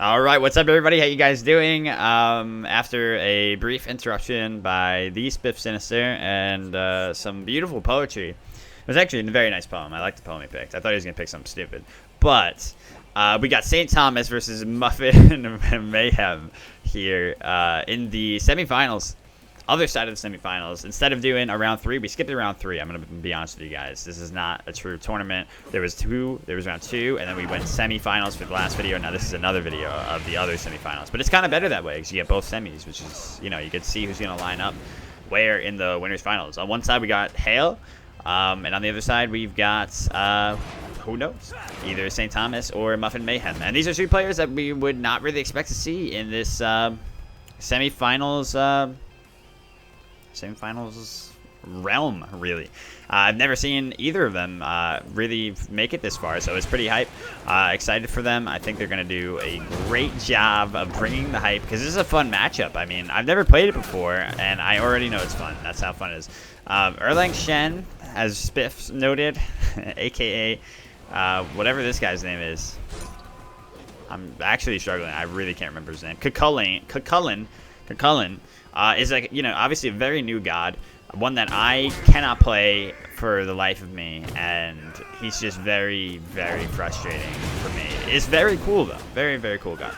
All right, what's up, everybody? How you guys doing? After a brief interruption by the Spiff Sinister and some beautiful poetry. It was actually a very nice poem. I like the poem he picked. I thought he was gonna pick something stupid, but we got St. Thomas versus Muffin and Mayhem here in the semifinals. Other side of the semifinals. Instead of doing a round 3, we skipped a round 3. I'm gonna be honest with you guys. This is not a true tournament. There was round 2, and then we went semifinals for the last video. Now this is another video of the other semifinals. But it's kind of better that way because you get both semis, which is, you know, you can see who's gonna line up where in the winners finals. On one side we got Hale, and on the other side we've got who knows, either St. Thomas or Muffin Mayhem. And these are 3 players that we would not really expect to see in this semifinals. Semifinals realm, really. I've never seen either of them really make it this far, so it's pretty hype. Excited for them. I think they're going to do a great job of bringing the hype, because this is a fun matchup. I mean, I've never played it before, and I already know it's fun. That's how fun it is. Shen, as Spiff noted, a.k.a. Whatever this guy's name is. I'm actually struggling. I really can't remember his name. Chulainn is, like, you know, obviously a very new god, one that I cannot play for the life of me, and he's just very, very frustrating for me. It's very cool though, very, very cool god.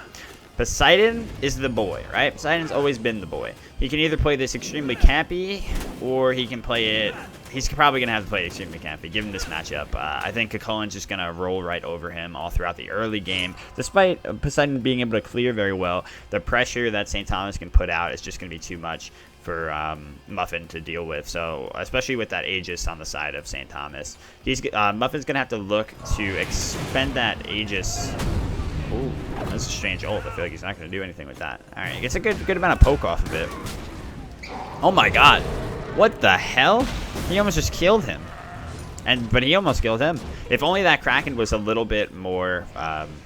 Poseidon is the boy, right? Poseidon's always been the boy. He can either play this extremely campy, or he can play it. He's probably going to have to play extremely campy, given this matchup. I think Chulainn's just going to roll right over him all throughout the early game. Despite Poseidon being able to clear very well, the pressure that St. Thomas can put out is just going to be too much for Muffin to deal with. So, especially with that Aegis on the side of St. Thomas. Muffin's going to have to look to expend that Aegis. Ooh, that's a strange ult. I feel like he's not going to do anything with that. All right, he gets a good amount of poke off of it. Oh my god. What the hell? He almost just killed him. But he almost killed him. If only that Kraken was a little bit more,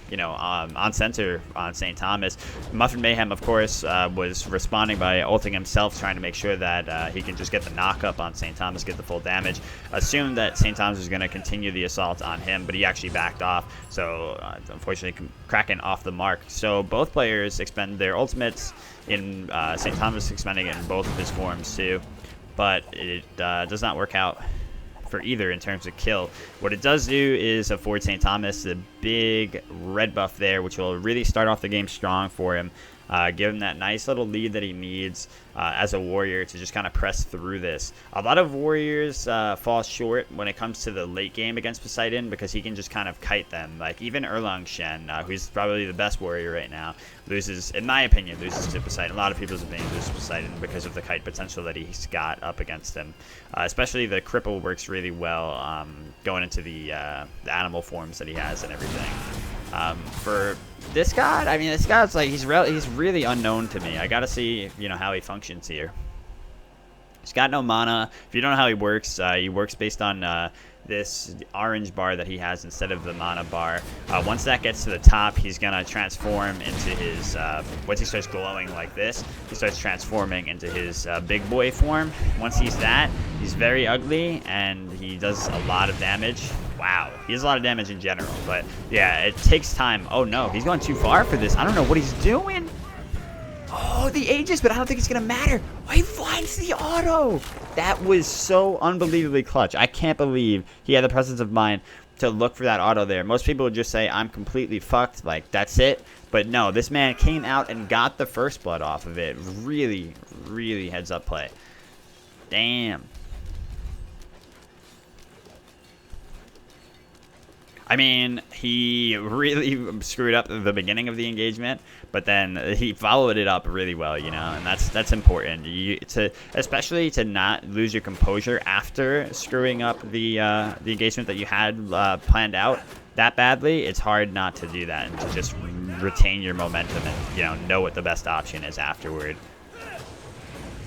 you know, on center on St. Thomas. Muffin Mayhem, of course, was responding by ulting himself, trying to make sure that he can just get the knock-up on St. Thomas, get the full damage. Assumed that St. Thomas was going to continue the assault on him, but he actually backed off. So, unfortunately, Kraken off the mark. So, both players expend their ultimates. In St. Thomas expending it in both of his forms, too. But it does not work out for either in terms of kill. What it does do is afford St. Thomas the big red buff there, which will really start off the game strong for him. Give him that nice little lead that he needs as a warrior to just kind of press through this. A lot of warriors fall short when it comes to the late game against Poseidon, because he can just kind of kite them. Like even Shen, who's probably the best warrior right now, loses, in my opinion, loses to Poseidon. A lot of people's opinion loses to Poseidon because of the kite potential that he's got up against him. Especially the cripple works really well going into the animal forms that he has and everything. For this god, I mean, this god's like, he's really unknown to me. I gotta see, you know, how he functions here. He's got no mana. If you don't know how he works based on this orange bar that he has instead of the mana bar. Once that gets to the top, he's gonna transform into his, once he starts glowing like this, he starts transforming into his big boy form. Once he's that, he's very ugly, and he does a lot of damage. Wow, he does a lot of damage in general, but yeah, it takes time. Oh no, he's going too far for this. I don't know what he's doing. Oh, the Aegis, but I don't think it's going to matter. Oh, he finds the auto. That was so unbelievably clutch. I can't believe he had the presence of mind to look for that auto there. Most people would just say, I'm completely fucked. Like, that's it. But no, this man came out and got the first blood off of it. Really, really heads up play. Damn. I mean, he really screwed up the beginning of the engagement, but then he followed it up really well, you know, and that's important. Especially to not lose your composure after screwing up the engagement that you had planned out that badly. It's hard not to do that and to just retain your momentum and, you know what the best option is afterward.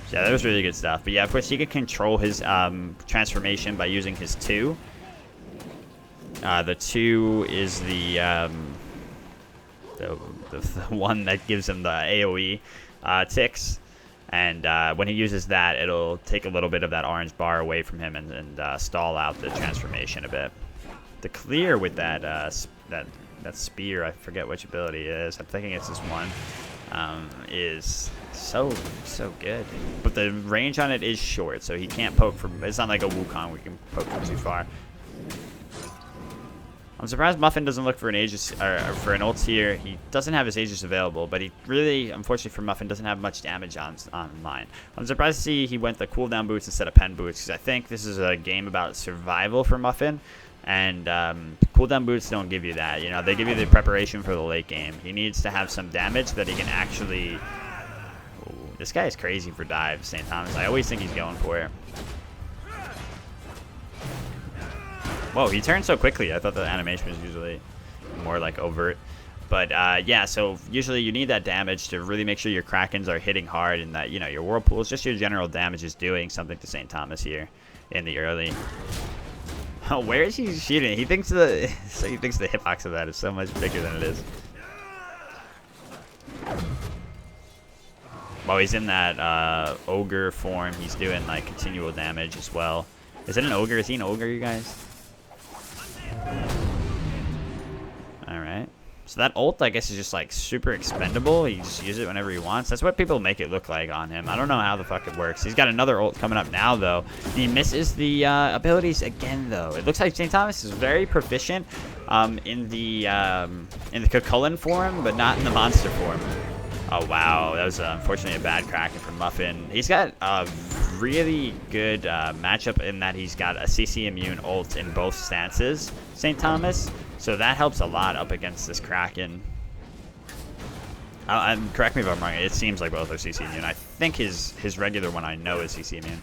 So, yeah, that was really good stuff. But yeah, of course, he could control his transformation by using his 2. The 2 is the one that gives him the AoE ticks, and when he uses that, it'll take a little bit of that orange bar away from him and stall out the transformation a bit. The clear with that that spear, I forget which ability it is. I'm thinking it's this one. Is so good. But the range on it is short, so he can't poke from. It's not like a Wukong where you can poke from too far. I'm surprised Muffin doesn't look for an Aegis or for an ult here. He doesn't have his Aegis available, but he really, unfortunately for Muffin, doesn't have much damage online. I'm surprised to see he went the cooldown boots instead of pen boots, because I think this is a game about survival for Muffin, and cooldown boots don't give you that. You know, they give you the preparation for the late game. He needs to have some damage that he can actually. Ooh, this guy is crazy for dive, St. Thomas. I always think he's going for it. Whoa, he turned so quickly. I thought the animation was usually more like overt. But yeah, so usually you need that damage to really make sure your Krakens are hitting hard and that, you know, your Whirlpools, just your general damage is doing something to St. Thomas here in the early. Oh, where is he shooting? He thinks the hitbox of that is so much bigger than it is. While he's in that ogre form, he's doing like continual damage as well. Is it an ogre? Is he an ogre, you guys? Alright. So that ult, I guess, is just like super expendable. He just uses it whenever he wants. That's what people make it look like on him. I don't know how the fuck it works. He's got another ult coming up now, though. He misses the abilities again, though. It looks like St. Thomas is very proficient in the Chulainn form, but not in the monster form. Oh, wow. That was unfortunately a bad Kraken from Muffin. He's got a really good matchup in that he's got a CC immune ult in both stances, St. Thomas. So that helps a lot up against this Kraken. Correct me if I'm wrong. It seems like both are CC immune. I think his regular one I know is CC immune.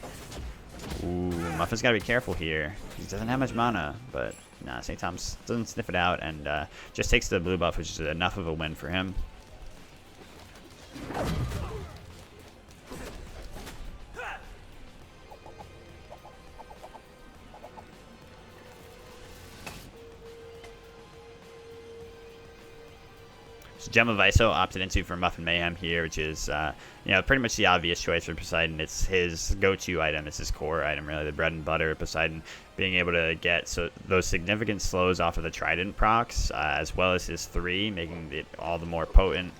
Ooh, Muffin's got to be careful here. He doesn't have much mana, but nah, St. Thomas doesn't sniff it out and just takes the blue buff, which is enough of a win for him. So Gem of ISO opted into for Muffin Mayhem here, which is you know, pretty much the obvious choice for Poseidon. It's his go-to item. It's his core item, really, the bread and butter of Poseidon. Being able to get those significant slows off of the Trident procs, as well as his 3, making it all the more potent.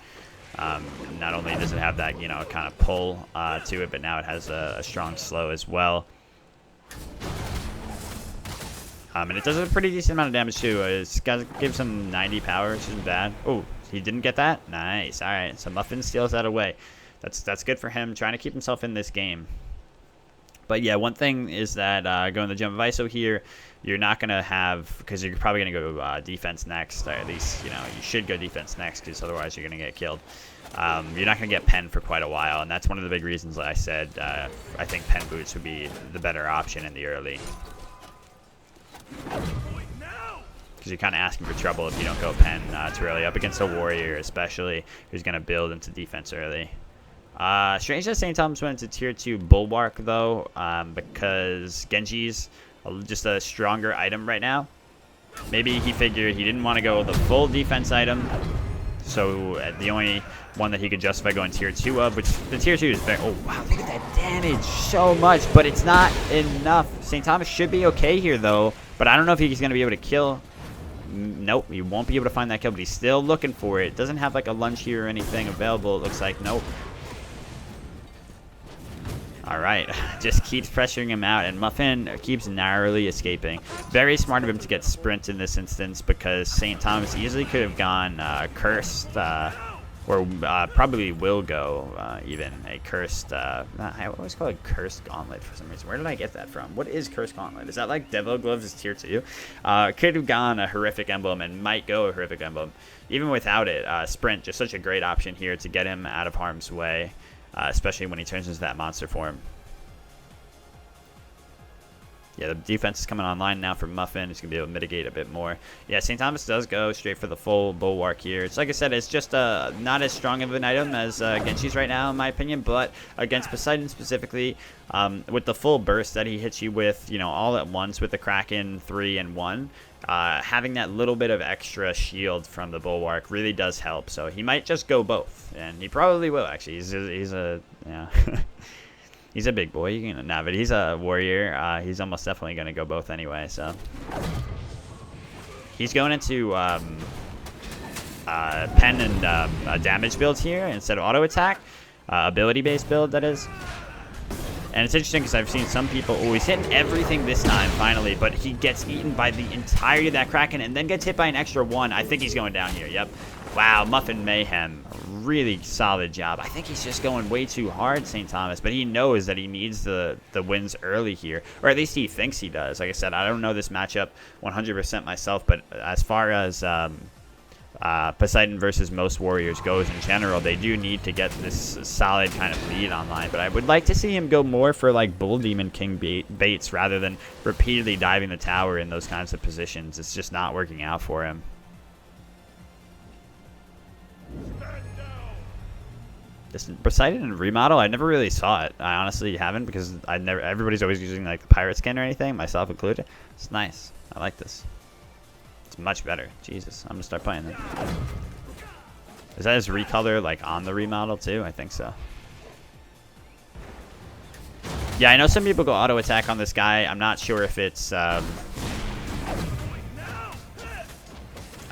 Not only does it have that, you know, kind of pull to it, but now it has a strong slow as well. And it does a pretty decent amount of damage too. It's got gives him 90 power, which isn't bad. Oh, he didn't get that? Nice. All right, so Muffin steals that away. That's good for him, trying to keep himself in this game. But yeah, one thing is that going the Gem of ISO here, you're not going to have, because you're probably going to go defense next, or at least, you know, you should go defense next, because otherwise you're going to get killed. You're not going to get pen for quite a while, and that's one of the big reasons that I said I think pen boots would be the better option in the early. Because you're kind of asking for trouble if you don't go pen too early, up against a warrior especially, who's going to build into defense early. Strange that St. Thomas went into tier 2 Bulwark, though, because Genji's just a stronger item right now. Maybe he figured he didn't want to go the full defense item, so the only one that he could justify going tier 2 of, which the tier 2 is very... Oh, wow, look at that damage. So much, but it's not enough. St. Thomas should be okay here, though, but I don't know if he's going to be able to kill. Nope, he won't be able to find that kill, but he's still looking for it. Doesn't have like a lunge here or anything available, it looks like. Nope. Alright, just keeps pressuring him out, and Muffin keeps narrowly escaping. Very smart of him to get sprint in this instance, because St. Thomas easily could have gone cursed, or probably will go even a cursed, I always call it cursed gauntlet for some reason. Where did I get that from? What is cursed gauntlet? Is that like Devil Gloves is tier 2? Could have gone a horrific emblem and might go a horrific emblem. Even without it, sprint, just such a great option here to get him out of harm's way. Especially when he turns into that monster form. Yeah, the defense is coming online now for Muffin. He's going to be able to mitigate a bit more. Yeah, St. Thomas does go straight for the full Bulwark here. It's like I said, it's just not as strong of an item as Genshi's right now, in my opinion. But against Poseidon specifically, with the full burst that he hits you with, you know, all at once with the Kraken 3 and 1, having that little bit of extra shield from the Bulwark really does help. So he might just go both, and he probably will, actually. He's a yeah. He's a big boy. You can nah, but he's a warrior. He's almost definitely going to go both anyway. So he's going into pen and a damage build here instead of auto attack, ability-based build, that is. And it's interesting because I've seen some people, oh, he's hitting everything this time, finally, but he gets eaten by the entirety of that Kraken and then gets hit by an extra one. I think he's going down here, yep. Wow, Muffin Mayhem, really solid job. I think he's just going way too hard, St. Thomas, but he knows that he needs the wins early here, or at least he thinks he does. Like I said, I don't know this matchup 100% myself, but as far as Poseidon versus most warriors goes in general, they do need to get this solid kind of lead online, but I would like to see him go more for like Bull Demon King baits rather than repeatedly diving the tower in those kinds of positions. It's just not working out for him. This Poseidon and remodel, I never really saw it. I honestly haven't, because everybody's always using like the pirate skin or anything, myself included. It's nice. I like this. It's much better. Jesus, I'm gonna start playing it. Is that his recolor like on the remodel too? I think so. Yeah, I know some people go auto attack on this guy. I'm not sure if it's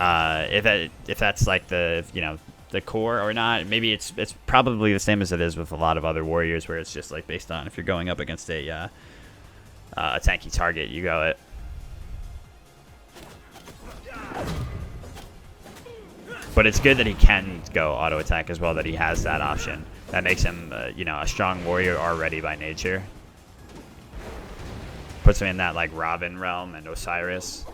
if that's like the, you know, the core or not. Maybe it's probably the same as it is with a lot of other warriors, where it's just like based on if you're going up against a tanky target, you go it. But it's good that he can go auto attack as well, that he has that option. That makes him, you know, a strong warrior already by nature. Puts him in that like Robin realm and Osiris.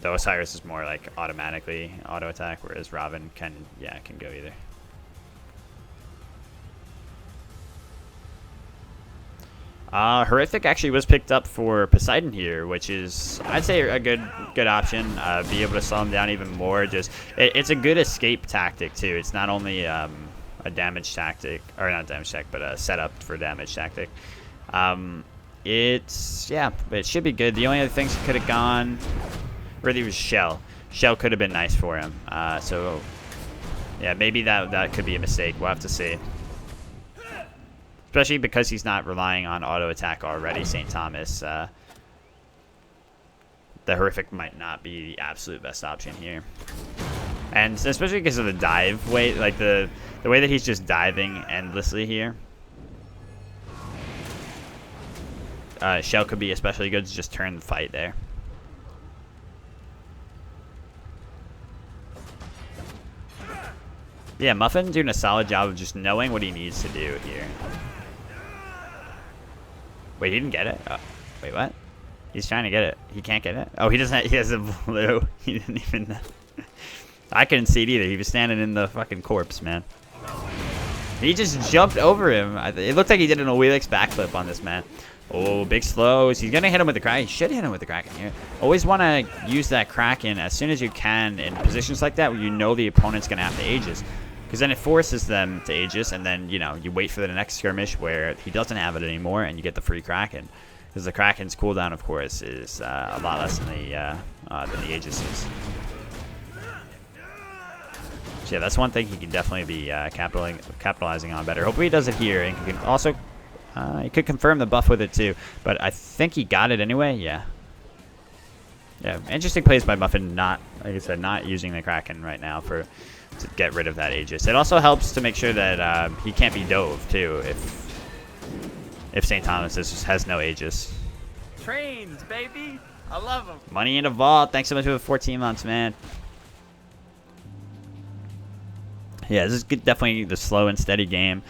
Though Osiris is more like automatically auto attack, whereas Robin can go either. Horrific actually was picked up for Poseidon here, which is, I'd say, a good option. Be able to slow him down even more. Just it's a good escape tactic too. It's not only a damage tactic, or not damage tactic, but a setup for damage tactic. It should be good. The only other things could have gone, really, was Shell. Shell could have been nice for him. So yeah, maybe that could be a mistake. We'll have to see. Especially because he's not relying on auto attack already, St. Thomas. The Horrific might not be the absolute best option here. And especially because of the dive way, like the way that he's just diving endlessly here. Shell could be especially good to just turn the fight there. Yeah, Muffin doing a solid job of just knowing what he needs to do here. Wait, he didn't get it? Oh, wait, what? He's trying to get it. He can't get it? Oh, he doesn't. He has a blue. He didn't even... I couldn't see it either. He was standing in the fucking corpse, man. He just jumped over him. It looked like he did an Wheelix backflip on this man. Oh, big slows. He's going to hit him with the Kraken. He should hit him with the Kraken here. Always want to use that Kraken as soon as you can in positions like that where you know the opponent's going to have to Aegis. Because then it forces them to Aegis, and then, you know, you wait for the next skirmish where he doesn't have it anymore, and you get the free Kraken. Because the Kraken's cooldown, of course, is a lot less than the Aegis is. So yeah, that's one thing he can definitely be capitalizing on better. Hopefully he does it here, and he can also... he could confirm the buff with it too, but I think he got it anyway. Yeah. Yeah, interesting plays by Muffin. Not, like I said, not using the Kraken right now to get rid of that Aegis. It also helps to make sure that he can't be dove too if St. Thomas has no Aegis. Trains, baby, I love them. Money in a vault. Thanks so much for the 14 months, man. Yeah, this is definitely the slow and steady game.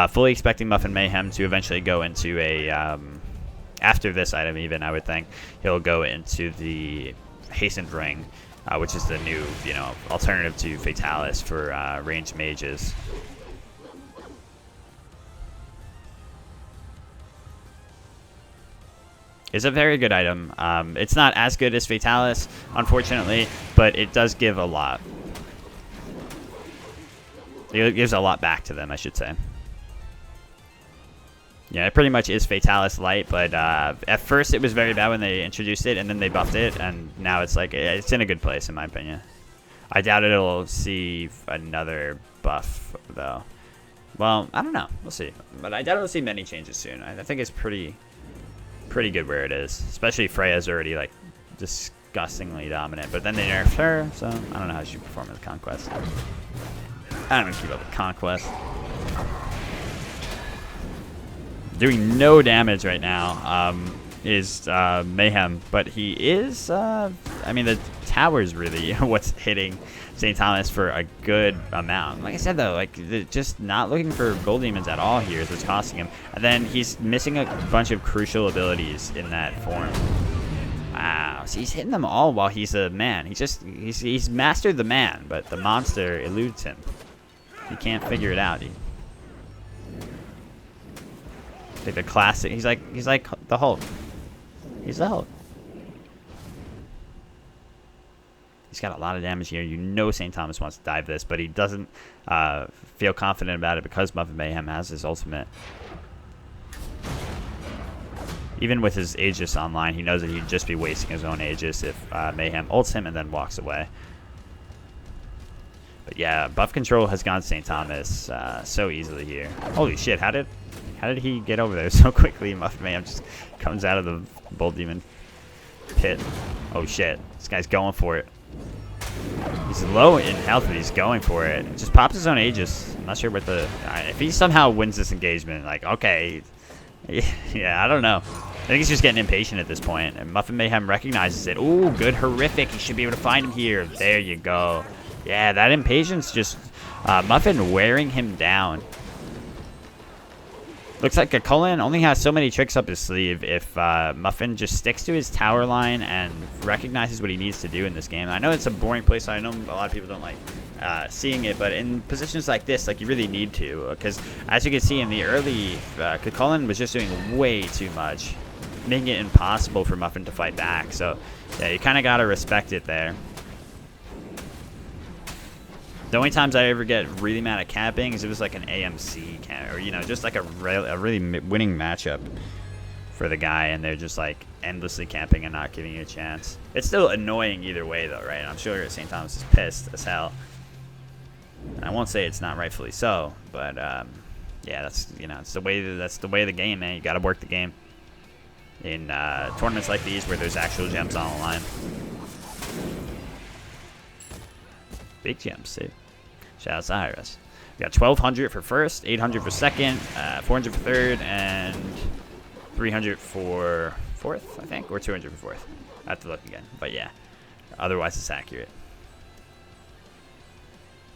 Fully expecting Muffin Mayhem to eventually go into a... after this item even, I would think, he'll go into the Hastened Ring, which is the new, you know, alternative to Fatalis for ranged mages. It's a very good item. It's not as good as Fatalis, unfortunately, but it does give a lot. It gives a lot back to them, I should say. Yeah, it pretty much is Fatalis Light, but at first it was very bad when they introduced it, and then they buffed it, and now it's like, it's in a good place, in my opinion. I doubt it'll see another buff, though. Well, I don't know. We'll see. But I doubt it'll see many changes soon. I think it's pretty good where it is. Especially Freya's already, like, just disgustingly dominant. But then they nerfed her, so I don't know how she performed with Conquest. I don't keep up with Conquest. Doing no damage right now is Mayhem, but he is, I mean, the tower's really what's hitting St. Thomas for a good amount. Like I said, though, like just not looking for gold demons at all here is what's costing him. And then he's missing a bunch of crucial abilities in that form. Wow, so he's hitting them all while he's a man. He's mastered the man, but the monster eludes him. He can't figure it out. Like the classic. He's like the Hulk. He's the Hulk. He's got a lot of damage here. You know St. Thomas wants to dive this, but he doesn't feel confident about it because Muffin Mayhem has his ultimate. Even with his Aegis online, he knows that he'd just be wasting his own Aegis if Mayhem ults him and then walks away. But yeah, buff control has gone St. Thomas so easily here. Holy shit, how did he get over there so quickly? Muffin Mayhem just comes out of the Bull Demon pit. Oh shit, this guy's going for it. He's low in health, but he's going for it. Just pops his own Aegis. I'm not sure what the... if he somehow wins this engagement, like, okay. Yeah, I don't know. I think he's just getting impatient at this point. And Muffin Mayhem recognizes it. Ooh, good horrific. He should be able to find him here. There you go. Yeah, that impatience just... Muffin wearing him down. Looks like Chulainn only has so many tricks up his sleeve if Muffin just sticks to his tower line and recognizes what he needs to do in this game. I know it's a boring place. I know a lot of people don't like seeing it, but in positions like this, like you really need to, because as you can see in the early, Chulainn was just doing way too much, making it impossible for Muffin to fight back. So yeah, you kind of got to respect it there. The only times I ever get really mad at camping is it was like an AMC camp, or you know, just like a really winning matchup for the guy, and they're just like endlessly camping and not giving you a chance. It's still annoying either way, though, right? I'm sure St. Thomas is pissed as hell, and I won't say it's not rightfully so, but yeah, that's it's the way that's the way of the game, man. You got to work the game in tournaments like these where there's actual gems on the line. Big gems too. Shout out to Iris. We got 1,200 for first, 800 for second, 400 for third, and 300 for fourth, I think, or 200 for fourth. I have to look again, but yeah. Otherwise, it's accurate.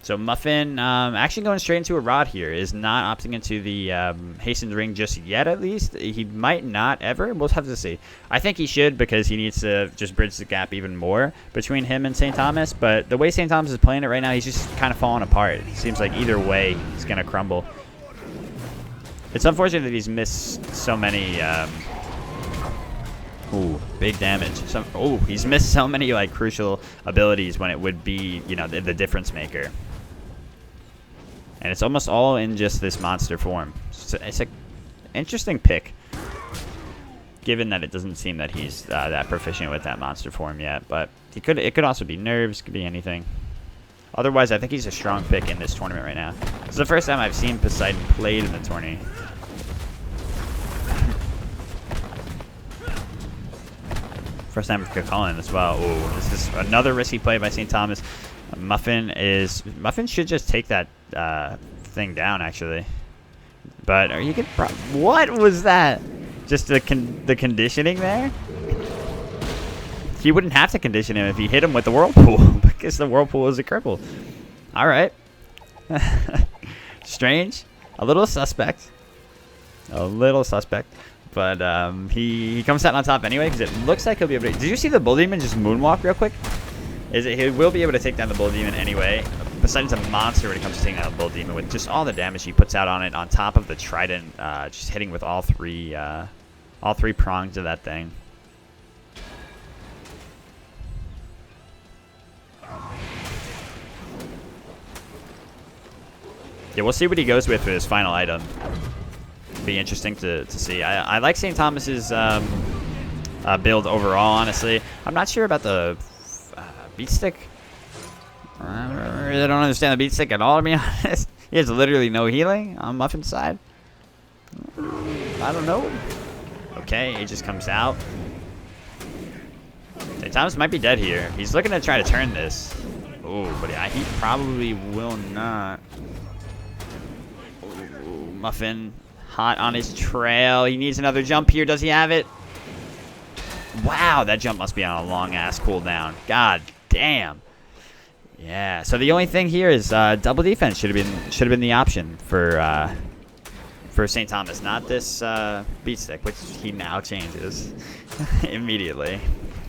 So Muffin, actually going straight into a rod here, is not opting into the hastened ring just yet, at least. He might not ever. We'll have to see. I think he should, because he needs to just bridge the gap even more between him and St. Thomas. But the way St. Thomas is playing it right now, he's just kind of falling apart. It seems like either way, he's going to crumble. It's unfortunate that he's missed so many... ooh, big damage. He's missed so many like crucial abilities when it would be, the difference maker. And it's almost all in just this monster form. So it's an interesting pick, given that it doesn't seem that he's that proficient with that monster form yet. But it could also be nerves, could be anything. Otherwise, I think he's a strong pick in this tournament right now. It's the first time I've seen Poseidon played in the tourney. First time with Chulainn as well. Ooh, this is another risky play by St. Thomas. Muffin should just take that thing down, actually. But you could what was that? Just the conditioning there? He wouldn't have to condition him if he hit him with the whirlpool, because the whirlpool is a cripple. All right. Strange. A little suspect. But he comes out on top anyway, because it looks like he'll be able to... Did you see the Bull Demon just moonwalk real quick? He will be able to take down the Bull Demon anyway. Poseidon's a monster when it comes to taking down the Bull Demon, with just all the damage he puts out on it, on top of the trident, just hitting with all three prongs of that thing. Yeah, we'll see what he goes with for his final item. Be interesting to see. I like St. Thomas's build overall, honestly. I'm not sure about the beat stick. I really don't understand the beat stick at all, to be honest. He has literally no healing on Muffin's side. I don't know. Okay, it just comes out. St. Thomas might be dead here. He's looking to try to turn this. Oh, but he probably will not. Ooh, Muffin hot on his trail. He needs another jump here. Does he have it? Wow, that jump must be on a long-ass cooldown. God damn. Yeah, so the only thing here is double defense should have been the option for St. Thomas, not this beat stick, which he now changes immediately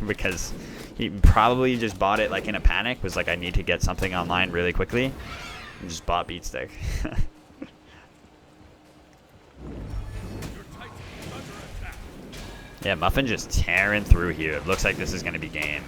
because he probably just bought it like in a panic. Was like, I need to get something online really quickly, and just bought beat stick. Yeah, Muffin just tearing through here. It looks like this is going to be game.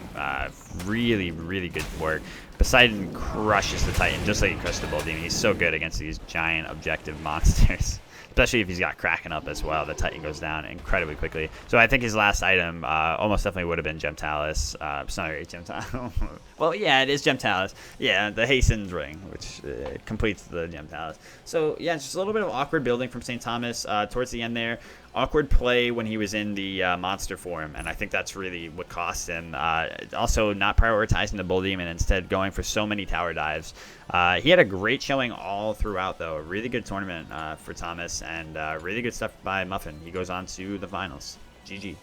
Really, really good work. Poseidon crushes the Titan just like he crushed the Bull Demon. He's so good against these giant objective monsters. Especially if he's got Kraken up as well. The Titan goes down incredibly quickly. So I think his last item almost definitely would have been Gem Talus. Sorry, Gem Talus. Well, yeah, it is Gem Talus. Yeah, the Hastened Ring, which completes the Gem Talus. So, yeah, it's just a little bit of awkward building from St. Thomas towards the end there. Awkward play when he was in the monster form, and I think that's really what cost him. Also, not prioritizing the Bull Demon, instead going for so many tower dives. He had a great showing all throughout, though. A really good tournament for Thomas, and really good stuff by Muffin. He goes on to the finals. GG.